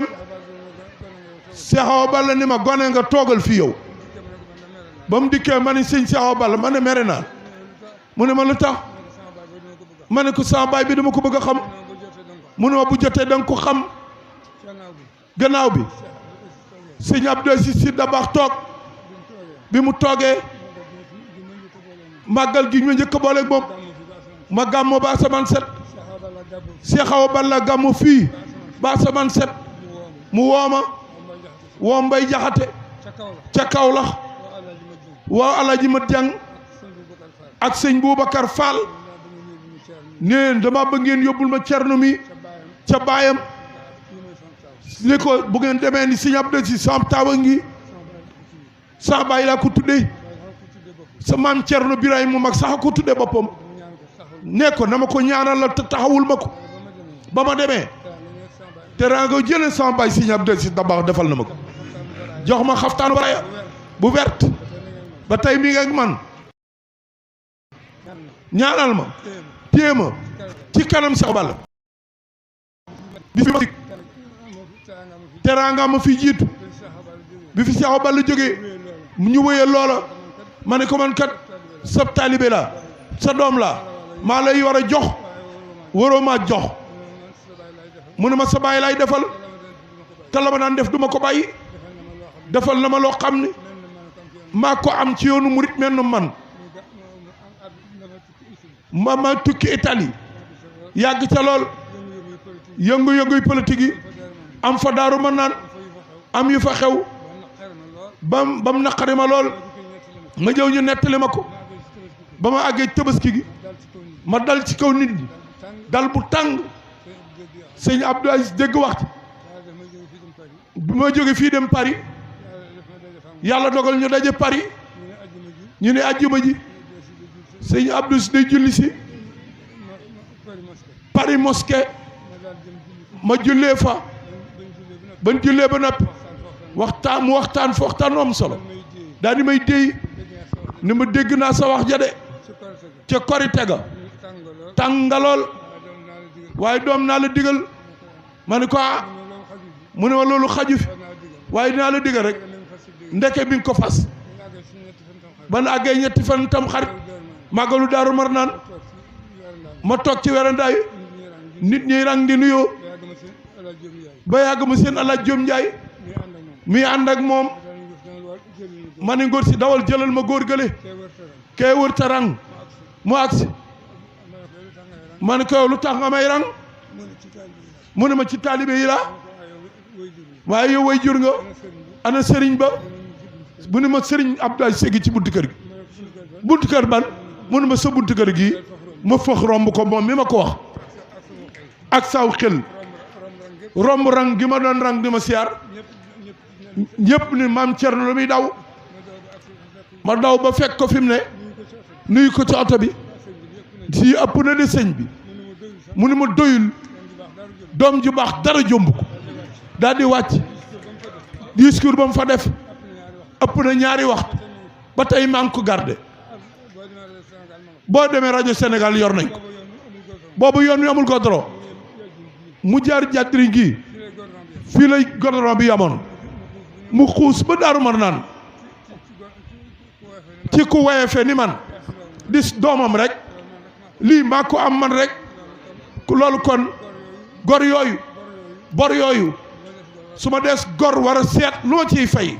dem Cheikh Awa Balla ni ma gone nga toogal fi yow ba mu dikkee ma ni sëñ Cheikh Awa Balla ma ne mere naa mu ne ma lu tax ma ne ko sama baay bi dama ko bëgg a xam mu ne ma bu jotee da nga ko xam gannaaw bi sëñ Abdou Aziz si Dabakh toog bi mu toogee màggal gi ñu njëkk a booleeg moom ma gàmmo ba asamaan set Cheikh Awa Balla gàmmo fii ba asamaan set mu wooma woo Mbay Jaxate ca Kawlax woo Alaaji Mat Jang ak sëñ Boubacar Fall neen dama bëgg ngeen yóbbul ma cerno mi ca baayam ni ko bu ngeen demee ni sëñ Abdou si sam taawa ngi sa baay laa ko tuddee sa maam cerno Birahim mu mag sax ko tuddee boppam ne ko na ma ko ñaanal la te taxawul ma ko ba ma demee teraanga jëlee sama baay sëñ Abdou si Dabakh defal na ma ko jox ma xaftaan waraya bu vert ba tey mi ngi ak man ñaanal ma téye ma ci kanam Cheikh Balla bi fi ma teraanga ma fi jiitu bi fi Cheikh Balla jógee ñu wéyee loola ma ne ko man kat sab taalibe la sa doom la maa lay war a jox waroo maa jox mu ne ma sa baay lay defal te la ma daan def duma ko bàyyi defal na ma loo xam ne maa ko am ci yoonu murit mel na man ma tukki Italie yàgg ca lool yëngu-yënguy politique yi am fa daaru ma naan am yu fa xew bam naqari ma lool ma jëw ñu nettali ma ko ba ma àggee tabaski gi ma dal ci kaw nit ñi dal bu tàng sëñ Abdou Aziz dégg wax bi ma jóge fii dem Paris yàlla dogal ñu daje Paris ñu ne àjjuma ji sëñ Abdou si day julli si Paris mosquée ma jullee fa ban jullee ba noppi mu waxtaan fa waxtaan am solo daal di may déy ni ma dégg naa sa wax ja de ca korite ga tàngalool waaye doom naa la digal ma ne ko mu ne ma loolu xaju fi waaye dinaa la digal rek ndeke bi nga ko fas ban àggee ñetti fan tam xarit màggalu Daaru Marnaan ma toog ci werandaayu nit ñi rang di nuyoo ba yàgg ma seen Alaaji Jóob Njaay mi ànd ak moom ma ne ngóor si dawal jëlal ma góor gële kee wër ta rang mu agsi ma ne ko yow lu tax nga may rang mu ne ma ci taalibe yi la waaye yow way jur nga ana sëriñ ba bu ne ma sëriñ Abdou Segi ci buntu kër gi buntu kër ban mu ne ma sa buntu kër gi ma fëx romb ko moom mi ma ko wax ak saw xel romb rang gi ma doon rang di ma siyaar ñëpp ni maam Cerno lu muy daw ma daw ba fekk ko fi mu ne nuyu ko ci oto bi si ëpp na de sëñ bi mu ne ma doyul doom ju baax dara jomb ko daal di wàcc discours ba mu fa def ëpp na ñaari waxtu ba tey maa ngi ko garde boo demee rajo Sénégal yor nañ ko boobu yoon wi amul goudron mu jaar jàddiri gi fii lay goudron bi yamoon mu xuus ba Daaru Marnaan ci ku woyefe ni man di doomam rek lii maa ko am man rek loolu kon gor yooyu bor yooyu su ma dees gor war a seet lu ma ciy fay